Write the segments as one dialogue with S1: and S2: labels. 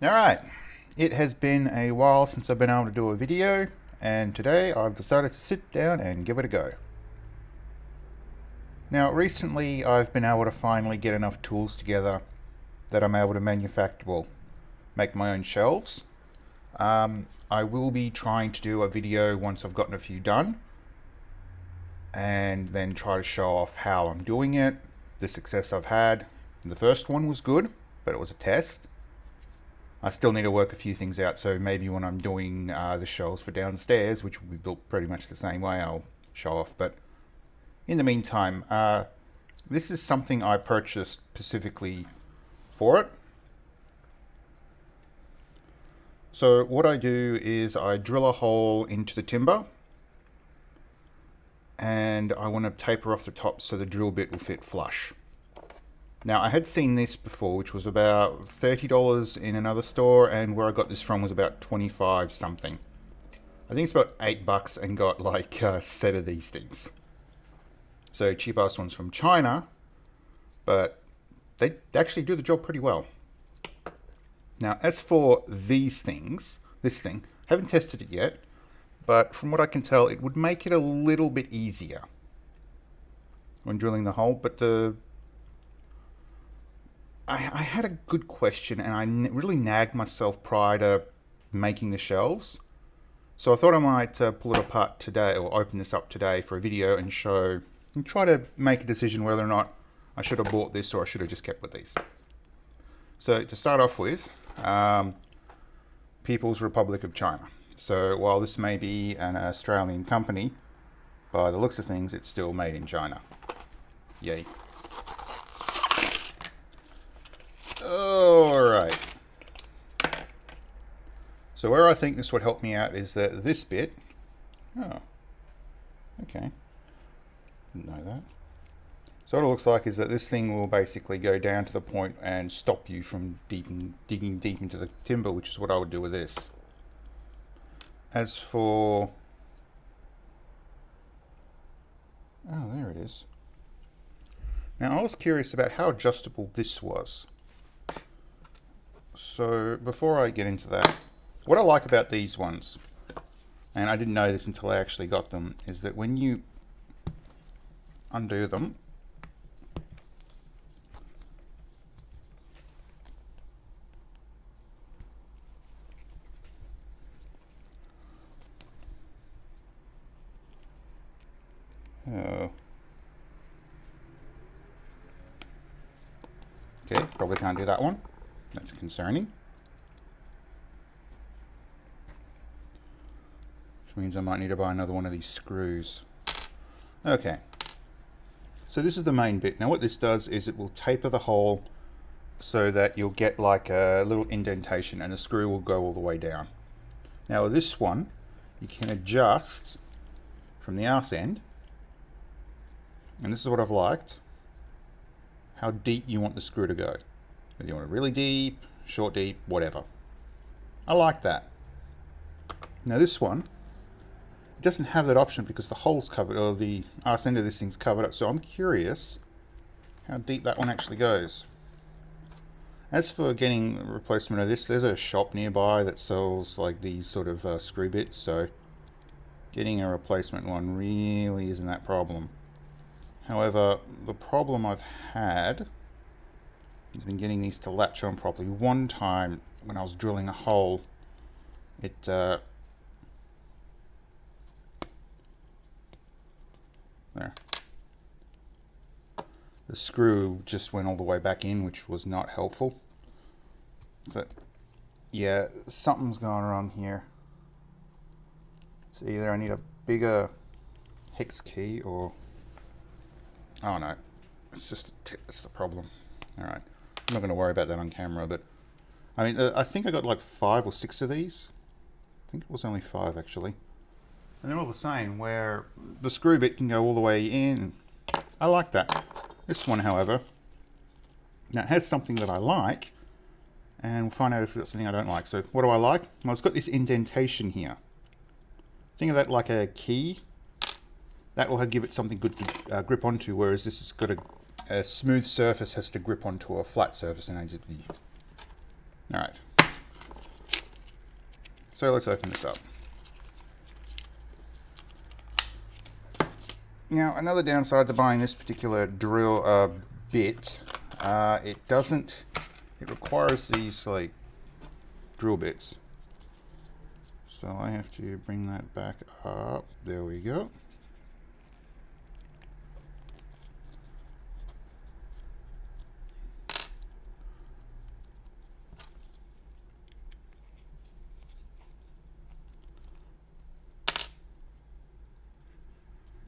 S1: Alright, it has been a while since I've been able to do a video, and today I've decided to sit down and give it a go. Now recently I've been able to finally get enough tools together that I'm able to make my own shelves. I will be trying to do a video once I've gotten a few done, and then try to show off how I'm doing it, the success I've had. The first one was good, but it was a test. I still need to work a few things out, so maybe when I'm doing the shelves for downstairs, which will be built pretty much the same way, I'll show off. But in the meantime, this is something I purchased specifically for it. So what I do is I drill a hole into the timber, and I want to taper off the top so the drill bit will fit flush. Now, I had seen this before, which was about $30 in another store, and where I got this from was about 25 something. I think it's about $8 and got like a set of these things. So cheap ass ones from China, but they actually do the job pretty well. Now, as for these things, this thing, I haven't tested it yet, but from what I can tell, it would make it a little bit easier when drilling the hole, but I had a good question, and I really nagged myself prior to making the shelves. So I thought I might pull it apart today, or open this up today for a video and show, and try to make a decision whether or not I should have bought this or I should have just kept with these. So to start off with, People's Republic of China. So while this may be an Australian company, by the looks of things, it's still made in China. Yay. Alright. So where I think this would help me out is that this bit... Oh. Okay. Didn't know that. So what it looks like is that this thing will basically go down to the point and stop you from digging deep into the timber, which is what I would do with this. As for... Oh, there it is. Now I was curious about how adjustable this was. So before I get into that, what I like about these ones, and I didn't know this until I actually got them, is that when you undo them, oh. Okay, probably can't do that one. That's concerning. Which means I might need to buy another one of these screws. Okay. So this is the main bit. Now what this does is it will taper the hole so that you'll get like a little indentation and the screw will go all the way down. Now with this one, you can adjust from the arse end, and this is what I've liked, how deep you want the screw to go. Whether you want it really deep, short deep, whatever. I like that. Now this one, it doesn't have that option because the hole's covered, or the arse end of this thing's covered up, so I'm curious how deep that one actually goes. As for getting a replacement of this, there's a shop nearby that sells like these sort of screw bits, so getting a replacement one really isn't that problem. However, the problem I've had has been getting these to latch on properly. One time when I was drilling a hole, it there. The screw just went all the way back in, which was not helpful. So yeah, something's going on here. It's either I need a bigger hex key or... Oh no, it's just a tip, that's the problem. Alright, I'm not going to worry about that on camera, but I mean, I think I got like 5 or 6 of these. I think it was only 5 actually. And they're all the same, where the screw bit can go all the way in. I like that. This one, however, now it has something that I like, and we'll find out if it's something I don't like. So what do I like? Well, it's got this indentation here. Think of that like a key. That will give it something good to grip onto, whereas this has got a smooth surface has to grip onto a flat surface. And Alright. So let's open this up. Now, another downside to buying this particular drill bit, it requires these like drill bits. So I have to bring that back up. There we go.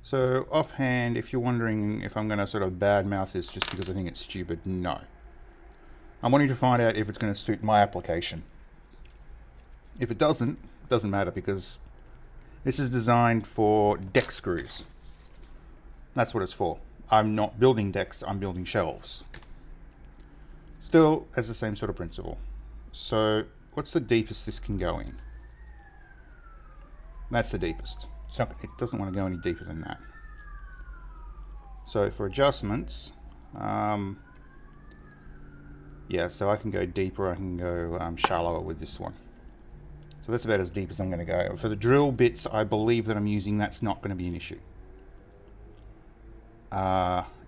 S1: So offhand, if you're wondering if I'm going to sort of badmouth this just because I think it's stupid, no. I'm wanting to find out if it's going to suit my application. If it doesn't matter, because this is designed for deck screws. That's what it's for. I'm not building decks, I'm building shelves. Still has the same sort of principle. So what's the deepest this can go in? That's the deepest. It doesn't want to go any deeper than that. So for adjustments, yeah, so I can go deeper, I can go shallower with this one. So that's about as deep as I'm going to go. For the drill bits, I believe that I'm using, that's not going to be an issue.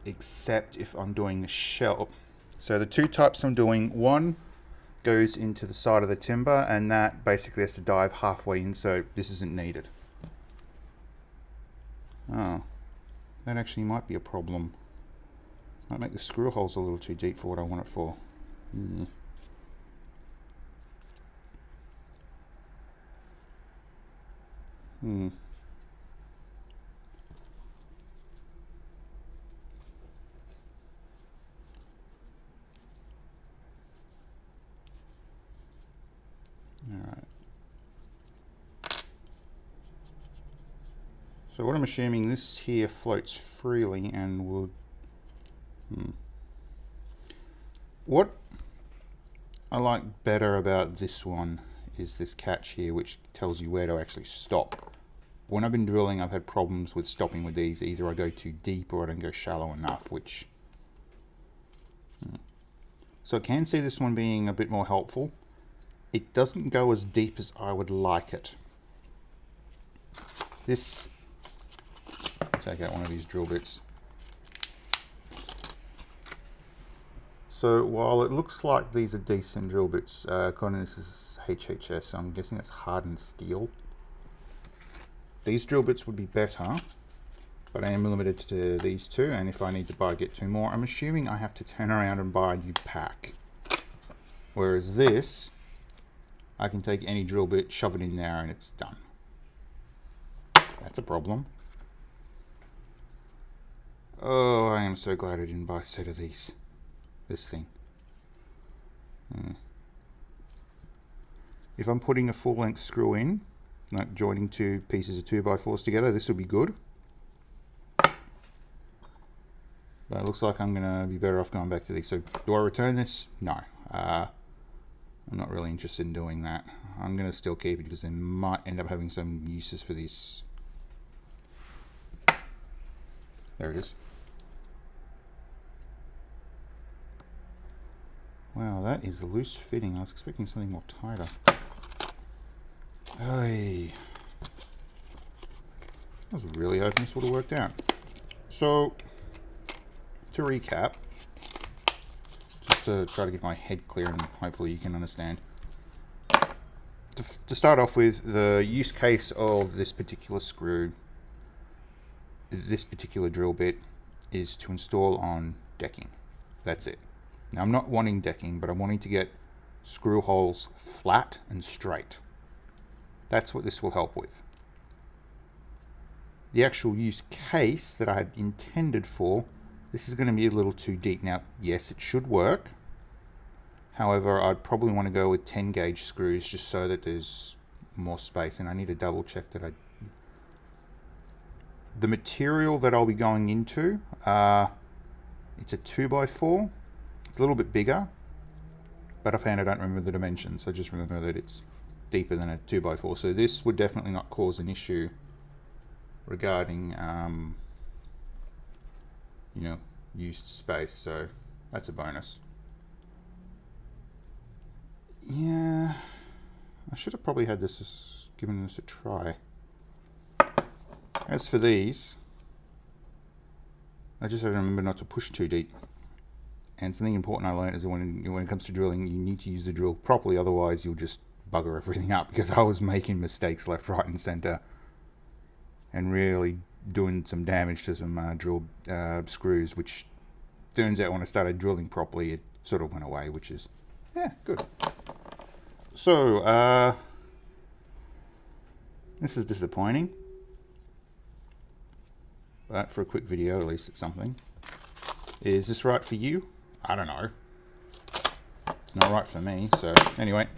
S1: Except if I'm doing the shell. So the two types I'm doing, one goes into the side of the timber, and that basically has to dive halfway in, so this isn't needed. Oh, that actually might be a problem. Might make the screw holes a little too deep for what I want it for. Mm. Hmm. Alright. So what I'm assuming, this here floats freely and would... What I like better about this one is this catch here, which tells you where to actually stop. When I've been drilling, I've had problems with stopping with these. Either I go too deep or I don't go shallow enough, which... So I can see this one being a bit more helpful. It doesn't go as deep as I would like it. This... Take out one of these drill bits. So while it looks like these are decent drill bits, according to this is HHS, so I'm guessing it's hardened steel. These drill bits would be better, but I am limited to these two, and if I need to get two more, I'm assuming I have to turn around and buy a new pack. Whereas this, I can take any drill bit, shove it in there, and it's done. That's a problem. Oh, I am so glad I didn't buy a set of these. This thing. If I'm putting a full length screw in, like joining two pieces of 2x4s together, this will be good. But it looks like I'm going to be better off going back to these. So do I return this? No. I'm not really interested in doing that. I'm going to still keep it because they might end up having some uses for this. There it is. Wow, that is a loose fitting. I was expecting something more tighter. Hey, I was really hoping this would have worked out. So, to recap, just to try to get my head clear and hopefully you can understand. To start off with, the use case of this particular screw, this particular drill bit, is to install on decking. That's it. Now, I'm not wanting decking, but I'm wanting to get screw holes flat and straight. That's what this will help with. The actual use case that I had intended for, this is going to be a little too deep. Now, yes, it should work. However, I'd probably want to go with 10 gauge screws just so that there's more space, and I need to double check that the material that I'll be going into, it's a 2x4. It's a little bit bigger, but offhand I don't remember the dimensions. I just remember that it's deeper than a 2x4. So this would definitely not cause an issue regarding, you know, used space. So that's a bonus. Yeah, I should have probably had this, given this a try. As for these, I just have to remember not to push too deep. And something important I learned is that when it comes to drilling, you need to use the drill properly, otherwise you'll just bugger everything up, because I was making mistakes left, right and center and really doing some damage to some drill screws, which turns out when I started drilling properly, it sort of went away, which is, yeah, good. So, this is disappointing, but for a quick video, at least it's something. Is this right for you? I don't know. It's not right for me, so anyway.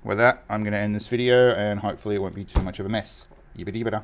S1: With that, I'm going to end this video, and hopefully it won't be too much of a mess. Yibbity-bada.